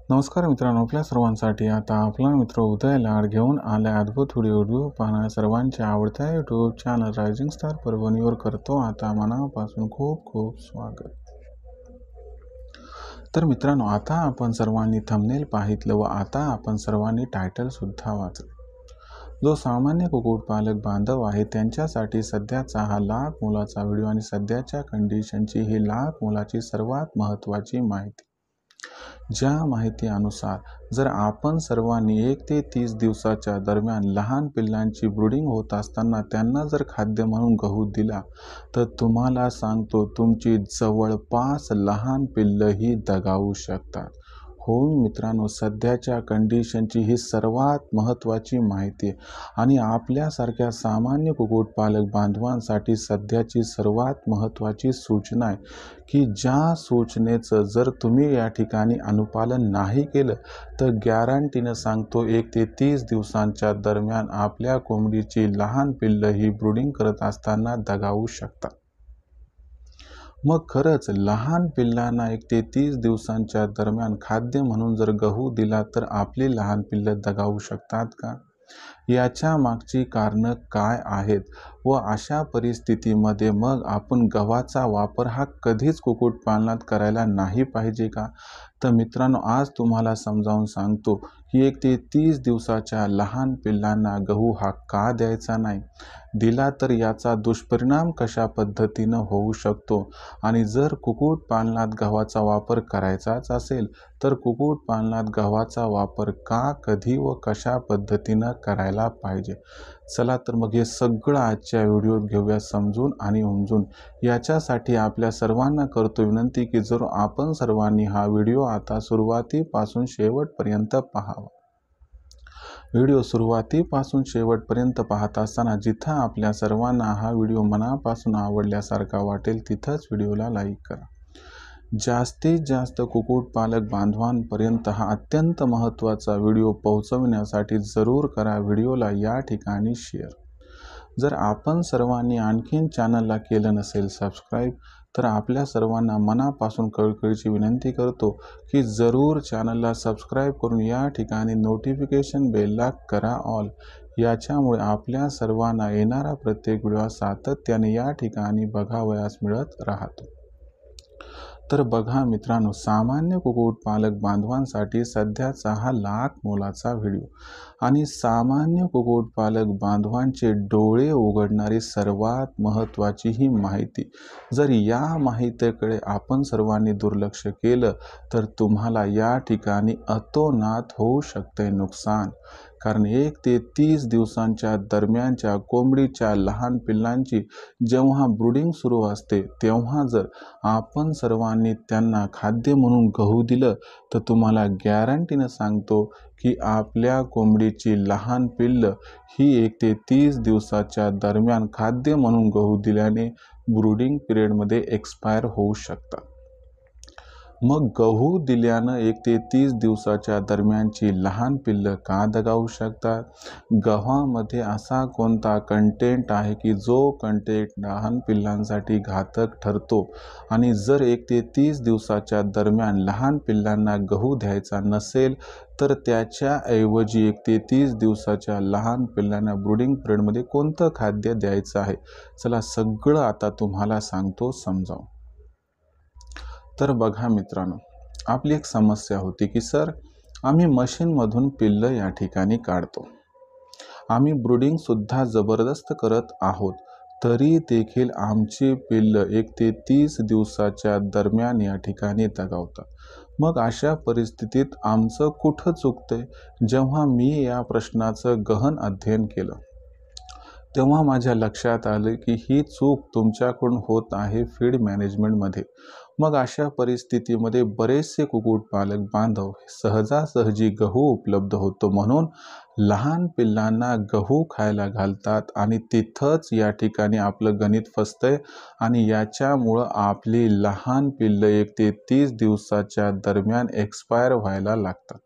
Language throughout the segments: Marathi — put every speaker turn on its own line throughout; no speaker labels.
नमस्कार मित्रांनो, आपल्या सर्वांसाठी आता आपला मित्र उदय लाड घेऊन आला अद्भुत व्हिडिओ पाहणाऱ्या सर्वांच्या आवडत्या यूट्यूब चॅनल रायझिंग स्टार परभणीवर करतो आता मनापासून खूप खूप स्वागत। तर मित्रांनो, आता आपण सर्वांनी थंबनेल पाहितलं व आता आपण सर्वांनी टायटल सुद्धा वाचलं। जो सामान्य कुक्कुटपालक बांधव आहे त्यांच्यासाठी सध्याचा हा लाख मोलाचा व्हिडिओ आणि सध्याच्या कंडिशनची ही लाख मोलाची सर्वात महत्त्वाची माहिती। ज्या माहिती अनुसार जर आपण सर्वांनी 1 ते 30 दिवसाच्या दरम्यान लहान पिल्लांची ब्रूडिंग होत असताना त्यांना जर खाद्य म्हणून गहू दिला तर तुम्हाला सांगतो तुमची जवळपास लहान पिल्लंही दगावू शकतात। हो मित्रांनो, सध्याच्या कंडिशनची ही सर्वात महत्त्वाची माहिती आणि आपल्यासारख्या सामान्य कुक्कुटपालक बांधवांसाठी सध्याची सर्वात महत्त्वाची सूचना आहे की ज्या सूचनेचं जर तुम्ही या ठिकाणी अनुपालन नाही केलं तर गॅरंटीनं सांगतो 1 ते 30 दिवसांच्या दरम्यान आपल्या कोंबडीची लहान पिल्लं ही ब्रूडिंग करत असताना दगावू शकतात। मग खरंच लहान पिल्लांना 1 ते 30 दिवसांच्या दरम्यान खाद्य म्हणून जर गहू दिला तर आपली लहान पिल्लं दगावू शकतात का? याच्या मागची कारणं काय आहेत व अशा परिस्थितीमध्ये मग आपण गव्हाचा वापर हा कधीच कुक्कुटपालनात करायला नाही पाहिजे का? तर मित्रांनो, आज तुम्हाला समजावून सांगतो की 1 ते 30 दिवसाच्या लहान पिल्लांना गहू हा का द्यायचा नाही, दिला तर याचा दुष्परिणाम कशा पद्धतीनं होऊ शकतो आणि जर कुक्कुटपालनात गव्हाचा वापर करायचाच असेल तर कुक्कुटपालनात गव्हाचा वापर का, कधी व कशा पद्धतीनं करायला पाहिजे। चला तर मग हे सगळं आजच्या व्हिडिओत घेऊया समजून आणि उमजून। याच्यासाठी आपल्या सर्वांना करतो विनंती की जर आपण सर्वांनी हा व्हिडिओ आता सुरुवातीपासून शेवटपर्यंत पाहावा। व्हिडिओ सुरुवातीपासून शेवटपर्यंत पाहत असताना जिथं आपल्या सर्वांना हा व्हिडिओ मनापासून आवडल्यासारखा वाटेल तिथंच व्हिडिओला लाईक करा। जास्तीत जास्त कुक्कुटपालक बांधवांपर्यंत हा अत्यंत महत्त्वाचा व्हिडिओ पोहोचवण्यासाठी जरूर करा व्हिडिओला या ठिकाणी शेअर। जर आपण सर्वांनी आणखीन चॅनलला केलं नसेल सबस्क्राईब तर आपल्या सर्वांना मनापासून कळकळीची विनंती करतो की जरूर चॅनलला सबस्क्राईब करून या ठिकाणी नोटिफिकेशन बेलला करा ऑल। याच्यामुळे आपल्या सर्वांना येणारा प्रत्येक व्हिडिओ सातत्याने या ठिकाणी बघावयास मिळत राहतो। तर बघा मित्रांनो, सामान्य कुक्कुटपालक बांधवांसाठी सध्याचा हा लाख मोलाचा व्हिडिओ आणि सामान्य कुक्कुटपालक बांधवांचे डोळे उघडणारी सर्वात महत्त्वाची ही माहिती। जर या माहितीकडे आपण सर्वांनी दुर्लक्ष केलं तर तुम्हाला या ठिकाणी अतोनात होऊ शकते नुकसान। कारण 1 ते 30 दिवसांच्या दरम्यानच्या कोंबडीच्या लहान पिल्लांची जेव्हा ब्रूडिंग सुरू असते तेव्हा जर आपण सर्वांनी त्यांना खाद्य म्हणून गहू दिलं तर तुम्हाला गॅरंटीनं सांगतो की आपल्या कोंबडीची लहान पिल्लं ही 1 ते 30 दिवसाच्या दरम्यान खाद्य म्हणून गहू दिल्याने ब्रूडिंग पिरियडमध्ये एक्सपायर होऊ शकतात। मग गहू दिल्यानं 1 ते 30 दिवसाच्या दरम्यानची लहान पिल्लं का दगावू शकतात? गव्हामध्ये असा कोणता कंटेंट आहे की जो कंटेंट लहान पिल्लांसाठी घातक ठरतो आणि जर 1 ते 30 दिवसाच्या दरम्यान लहान पिल्लांना गहू द्यायचा नसेल तर त्याच्याऐवजी 1 ते 30 दिवसाच्या लहान पिल्लांना ब्रूडिंग पिरियडमध्ये कोणतं खाद्य द्यायचं आहे? चला सगळं आता तुम्हाला सांगतो समजावून। तर बघा मित्रांनो, आपली एक समस्या होती की सर आम्ही मशीनमधून पिल्लं या ठिकाणी काढतो, आम्ही ब्रूडिंग सुद्धा जबरदस्त करत आहोत, तरी देखील आमची पिल्लं 1 ते 30 दिवसाच्या दरम्यान या ठिकाणी दगावतात। मग अशा परिस्थितीत आमचं कुठं चुकतंय? जेव्हा मी या प्रश्नाचं गहन अध्ययन केलं तेव्हा माझ्या लक्षात आलं की ही चूक तुमच्याकडून होत आहे फीड मॅनेजमेंटमध्ये। मग अशा परिस्थितीमध्ये बरेचसे कुक्कुटपालक बांधव सहजासहजी गहू उपलब्ध होतो म्हणून लहान पिल्लांना गहू खायला घालतात आणि तिथंच या ठिकाणी आपलं गणित फसतंय आणि याच्यामुळं आपली लहान पिल्लं 1 ते 30 दिवसाच्या दरम्यान एक्सपायर व्हायला लागतात।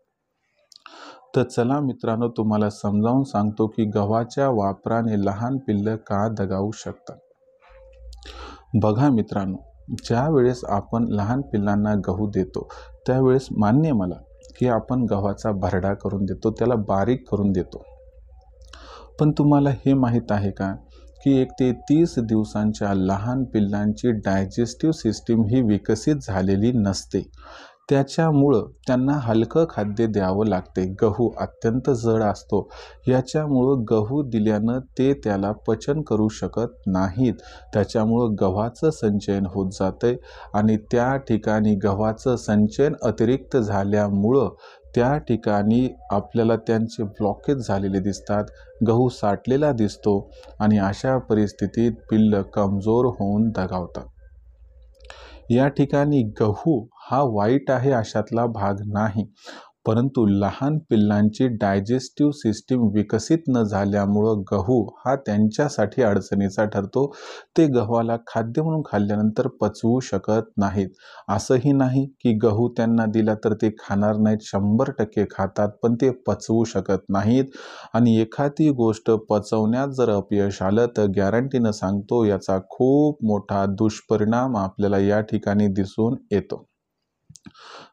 तर चला मित्रांनो, तुम्हाला समजावून सांगतो की गव्हाच्या वापराने लहान पिल्लं का दगावू शकतात। बघा मित्रांनो, ज्या वेळेस आपण लहान पिल्लांना गहू देतो त्यावेळेस मान्य मला की आपण गव्हाचा भरडा करून देतो, त्याला बारीक करून देतो. पण तुम्हाला हे माहीत आहे का की 1 ते 30 दिवसांच्या लहान पिल्लांची डायजेस्टिव्ह सिस्टीम ही विकसित झालेली नसते. त्याच्यामुळं त्यांना हलकं खाद्य द्यावं लागते. गहू अत्यंत जड असतो. याच्यामुळं गहू दिल्यानं ते त्याला पचन करू शकत नाहीत. त्याच्यामुळं गव्हाचं संचयन होत जातं आणि त्या ठिकाणी गव्हाचं संचयन अतिरिक्त झाल्यामुळं त्या ठिकाणी आपल्याला त्यांचे ब्लॉकेज झालेले दिसतात, गहू साठलेला दिसतो आणि अशा परिस्थितीत पिल्लं कमजोर होऊन दगावतात. या ठिकाणी गहू हा वाईट आहे अशातला भाग नाही, परंतु लहान पिल्लांची डायजेस्टिव्ह सिस्टीम विकसित न झाल्यामुळं गहू हा त्यांच्यासाठी अडचणीचा ठरतो. ते गव्हाला खाद्य म्हणून खाल्ल्यानंतर पचवू शकत नाहीत. असंही नाही की गहू त्यांना दिला तर ते खाणार नाहीत, 100% खातात, पण ते पचवू शकत नाहीत. आणि एखादी गोष्ट पचवण्यात जर अपयश आलं तर गॅरंटीनं सांगतो याचा खूप मोठा दुष्परिणाम आपल्याला या ठिकाणी दिसून येतो.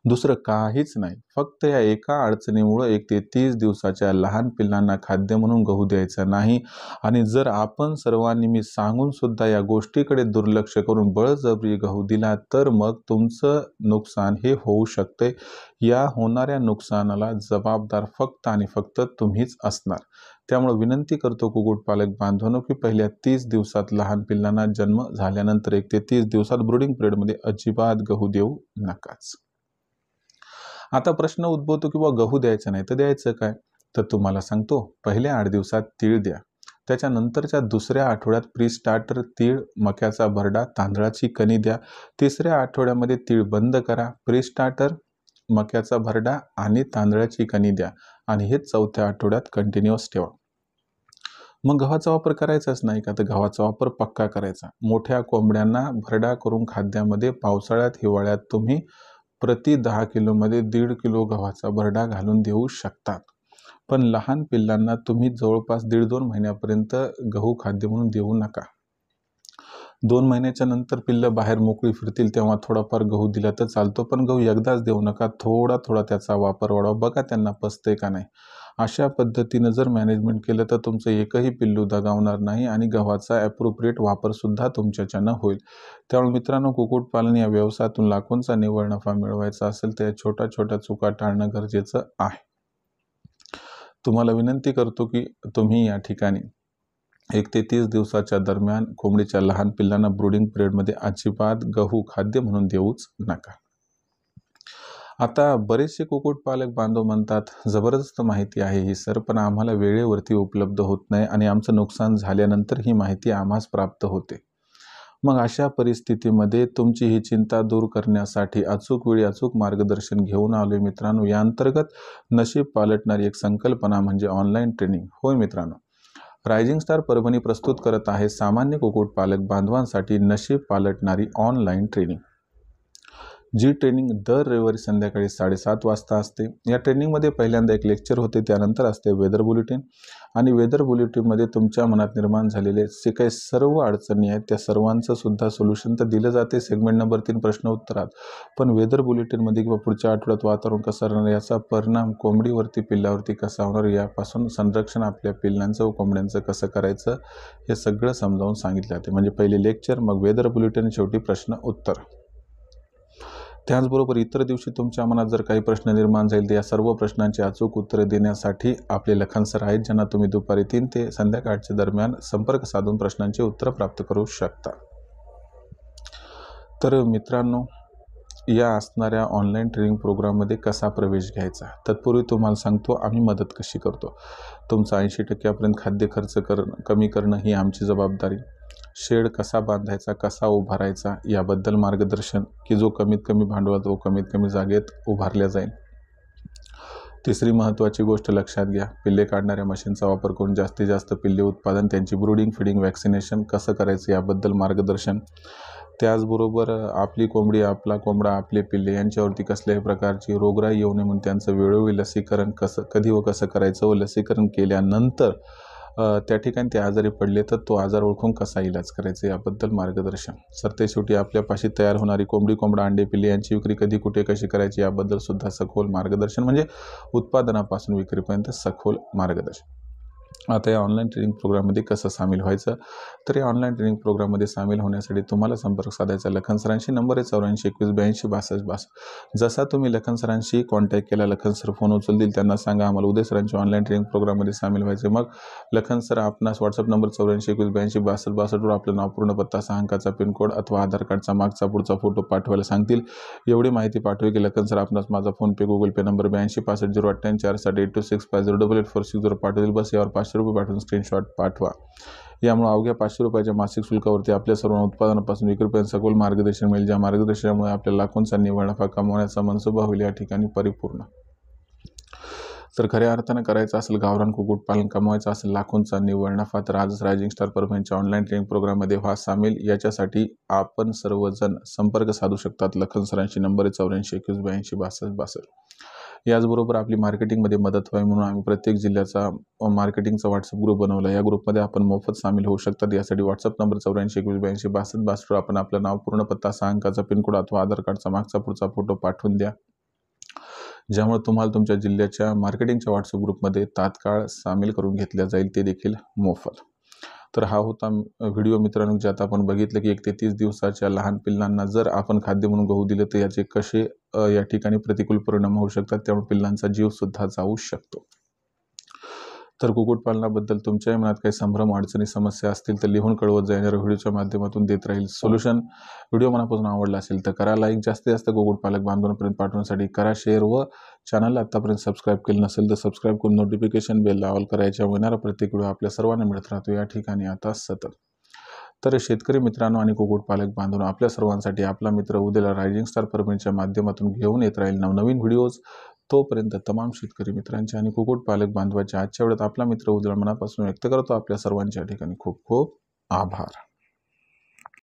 दुसरं काहीच नाही, फक्त या एका अडचणीमुळे 1 ते 30 दिवसाच्या लहान पिल्लांना खाद्य म्हणून गहू द्यायचा नाही. आणि जर आपण सर्वांनी मी सांगून सुद्धा या गोष्टीकडे दुर्लक्ष करून बळजबरी गहू दिला तर मग तुमचं नुकसान हे होऊ शकते. या होणाऱ्या नुकसानाला जबाबदार फक्त आणि फक्त तुम्हीच असणार. त्यामुळे विनंती करतो कुक्कुटपालक बांधवांनो की पहिल्या 30 दिवसात लहान पिल्लांना जन्म झाल्यानंतर 1 ते 30 दिवसात ब्रूडिंग पिरियडमध्ये अजिबात गहू देऊ नकाच. आता प्रश्न उद्भवतो की गहू द्यायचा नाही तर द्यायचं काय? तर तुम्हाला सांगतो, पहिल्या 8 दिवसात तीळ द्या. त्याच्यानंतरच्या दुसऱ्या आठवड्यात प्री स्टार्टर तीळ, मक्याचा भरडा, तांदळाची कणी द्या. तिसऱ्या आठवड्यामध्ये तीळ बंद करा, प्री स्टार्टर, मक्याचा भरडा आणि तांदळाची कणी द्या आणि हे चौथ्या आठवड्यात कंटिन्युअस ठेवा. मग गव्हाचा वापर करायचाच नाही का? तर गव्हाचा वापर पक्का करायचा. मोठ्या कोंबड्यांना भरडा करून खाद्यामध्ये पावसाळ्यात, हिवाळ्यात तुम्ही प्रति 10 किलोमध्ये 1.5 किलो गव्हाचा भरडा घालून देऊ शकतात. पण लहान पिल्लांना तुम्ही जवळपास 1.5-2 महिन्यापर्यंत गहू खाद्य म्हणून देऊ नका. 2 महिन्याच्या नंतर पिल्लं बाहेर मोकळी फिरतील तेव्हा थोडाफार गहू दिला तर चालतो, पण गहू एकदाच देऊ नका. थोडा थोडा त्याचा वापर वाढवा, बघा त्यांना पचतंय का नाही. अशा पद्धतीनं जर मॅनेजमेंट केलं तर तुमचं एकही पिल्लू दगावणार नाही आणि गव्हाचा ॲप्रोप्रिएट वापरसुद्धा तुमच्याच्यानं होईल. त्यामुळे मित्रांनो, कुक्कुटपालन या व्यवसायातून लाखोंचा निव्वळ नफा मिळवायचा असेल तर या छोट्या छोट्या चुका टाळणं गरजेचं आहे. तुम्हाला विनंती करतो की तुम्ही या ठिकाणी 1 ते 30 दिवसाच्या दरम्यान कोंबडीच्या लहान पिल्लांना ब्रूडिंग पिरियडमध्ये अजिबात गहू खाद्य म्हणून देऊच नका. आता बरेचसे कुक्कुटपालक बांधव म्हणतात, जबरदस्त माहिती आहे ही सर, पण आम्हाला वेळेवरती उपलब्ध होत नाही आणि आमचं नुकसान झाल्यानंतर ही माहिती आम्हास प्राप्त होते. मग अशा परिस्थितीमध्ये तुमची ही चिंता दूर करण्यासाठी अचूक वेळी अचूक मार्गदर्शन घेऊन आलोय मित्रांनो. या अंतर्गत नशीब पालटणारी एक संकल्पना म्हणजे ऑनलाईन ट्रेनिंग. होय मित्रांनो, रायझिंग स्टार परभणी प्रस्तुत करत आहे सामान्य कुक्कुटपालक बांधवांसाठी नशीब पालटणारी ऑनलाईन ट्रेनिंग. जी ट्रेनिंग दर रविवारी संध्याकाळी 7:30 वाजता असते. या ट्रेनिंगमध्ये पहिल्यांदा एक लेक्चर होते, त्यानंतर असते वेदर बुलेटिन आणि वेदर बुलेटिनमध्ये तुमच्या मनात निर्माण झालेले जे काही सर्व अडचणी आहेत त्या सर्वांचं सुद्धा सोल्युशन तर दिलं जाते सेगमेंट नंबर 3 प्रश्न उत्तरात. पण वेदर बुलेटिनमध्ये किंवा पुढच्या आठवड्यात वातावरण कसं राहणार, याचा परिणाम कोंबडीवरती, पिल्लावरती कसा होणार, यापासून संरक्षण आपल्या पिल्लांचं व कोंबड्यांचं कसं करायचं हे सगळं समजावून सांगितलं जाते. म्हणजे पहिले लेक्चर, मग वेदर बुलेटिन, शेवटी प्रश्न उत्तर. त्याचबरोबर इतर दिवशी तुमच्या मनात जर काही प्रश्न निर्माण झाले तर या सर्व प्रश्नांची अचूक उत्तरे देण्यासाठी आपले लखन सर आहेत, ज्यांना तुम्ही दुपारी 3 ते संध्याकाळच्या दरम्यान संपर्क साधून प्रश्नांची उत्तरं प्राप्त करू शकता. तर मित्रांनो, या असणाऱ्या ऑनलाईन ट्रेनिंग प्रोग्राममध्ये कसा प्रवेश घ्यायचा, तत्पूर्वी तुम्हाला सांगतो आम्ही मदत कशी करतो. तुमचा 80% खाद्य खर्च कमी करणं ही आमची जबाबदारी. शेड कसा बांधायचा, कसा उभारायचा याबद्दल मार्गदर्शन, की जो कमीत कमी भांडवल तो कमीत कमी जागेत उभारल्या जाईल. तिसरी महत्त्वाची गोष्ट लक्षात घ्या, पिल्ले काढणाऱ्या मशीनचा वापर करून जास्तीत जास्त पिल्ले उत्पादन, त्यांची ब्रूडिंग, फिडिंग, वॅक्सिनेशन कसं करायचं याबद्दल मार्गदर्शन. त्याचबरोबर आपली कोंबडी, आपला कोंबडा, आपले पिल्ले यांच्यावरती कसल्याही प्रकारची रोगराई येऊ नये म्हणून त्यांचं वेळोवेळी लसीकरण कधी व कसं करायचं व लसीकरण केल्यानंतर त्या ठिकाणी ते आजारी पडले तर तो आजार ओळखून कसा इलाज करायचा याबद्दल मार्गदर्शन. ते शेवटी आपल्यापाशी तयार होणारी कोंबडी, कोंबडा, अंडे, पिल्ले यांची विक्री कधी, कुठे, कशी करायची याबद्दल सुद्धा सखोल मार्गदर्शन, म्हणजे उत्पादनापासून विक्रीपर्यंत सखोल मार्गदर्शन. आता या ऑनलाईन ट्रेनिंग प्रोग्राममध्ये कसं सामील व्हायचं, तर या ऑनलाईन ट्रेनिंग प्रोग्राममध्ये सामील होण्यासाठी तुम्हाला संपर्क साधायचा लखन सरांशी. नंबर आहे 84 21 82 62 62. जसा तुम्ही लखन सरांशी कॉन्टॅक्ट केला, लखन सर फोन उचलतील, त्यांना सांगा आम्हाला उदय सरांची ऑनलाईन ट्रेनिंग प्रोग्राममध्ये सामील व्हायचे. मग लखन सर आपणास व्हॉट्सअप नंबर 84 21 82 62 62वर आपलं नाव, पूर्ण पत्ता, 6 अंकाचा पिनकोड अथवा आधार कार्डचा मागचा पुढचा फोटो पाठवायला सांगतील. एवढी माहिती पाठवे की लखन सर आपणास माझा फोनपे, गुगल पे नंबर 82 65 088 4 826508846 पाठवतील. बस यावर 500 रुपये पाठवून स्क्रीनशॉट पाठवा. यामुळे अवघ्या 500 रुपयाच्या मासिक शुल्कावरती आपल्या सर्व उत्पादनापासून विक्रीपर्यंत सखोल मार्गदर्शन मिळेल, ज्या मार्गदर्शनामुळे आपल्या लाखोंचा निव्वळ नफा कमवण्याचा मनसुबा होईल या ठिकाणी परिपूर्ण. तर खऱ्या अर्थानं करायचं असेल गावरान कुक्कुटपालन, कमवायचं असेल लाखोंचा निव्वळ नफा, तर आजच रायझिंग स्टार परभणीच्या ऑनलाईन ट्रेनिंग प्रोग्राममध्ये व्हा सामील. याच्यासाठी आपण सर्वजण संपर्क साधू शकतात लखन सरांशी. नंबर आहे 84 21 82 62 62. याचबरोबर आपली मार्केटिंगमध्ये मदत व्हावी म्हणून आम्ही प्रत्येक जिल्ह्याचा मार्केटिंगचा व्हॉट्सअप ग्रुप बनवला. या ग्रुपमध्ये आपण मोफत सामील होऊ शकतात. यासाठी व्हॉट्सअप नंबर 84 21 82 62 62 आपण आपलं नाव, पूर्ण पत्ता, 6 अंकाचा पिनकोड अथवा आधार कार्डचा मागचा पुढचा फोटो पाठवून द्या, ज्यामुळे तुम्हाला तुमच्या जिल्ह्याच्या मार्केटिंगच्या व्हॉट्सअप ग्रुपमध्ये तात्काळ सामील करून घेतल्या जाईल, ते देखील मोफत. तर हा होता व्हिडिओ मित्रांनो, ज्यात आपण बघितलं की 1 ते 30 दिवसाच्या लहान पिल्लांना जर आपण खाद्य म्हणून गहू दिलं तर याचे कसे या ठिकाणी प्रतिकूल परिणाम होऊ शकतात, त्यामुळे पिल्लांचा जीवसुद्धा जाऊ शकतो. तर कुक्कुटपालनाबद्दल तुमच्याही मनात काही संभ्रम, अडचणी, समस्या असतील तर लिहून कळवत जा. येणाऱ्या व्हिडिओच्या माध्यमातून देत राहील सोल्युशन. व्हिडिओ मनापासून आवडला असेल तर करा लाईक. जास्तीत जास्त कुक्कुटपालक बांधवांपर्यंत पाठवण्यासाठी करा शेअर, व चॅनलला आत्तापर्यंत सबस्क्राईब केलं नसेल तर सबस्क्राईब करून नोटिफिकेशन बेलला ऑल करायच्या. येणारा प्रत्येक व्हिडिओ आपल्या सर्वांना मिळत राहतो या ठिकाणी आता सतत. तर शेतकरी मित्रांनो आणि कुक्कुटपालक बांधवांनो, आपल्या सर्वांसाठी आपला मित्र उद्याला रायझिंग स्टार परभणीच्या माध्यमातून घेऊन येत राहील नवनवीन व्हिडिओज. तोपर्यंत तमाम शेतकरी मित्रांच्या आणि कुक्कुटपालक बांधवांच्या आजच्या वेळेत आपला मित्र उद्याला मनापासून व्यक्त करतो. आपल्या सर्वांच्या ठिकाणी खूप खूप आभार.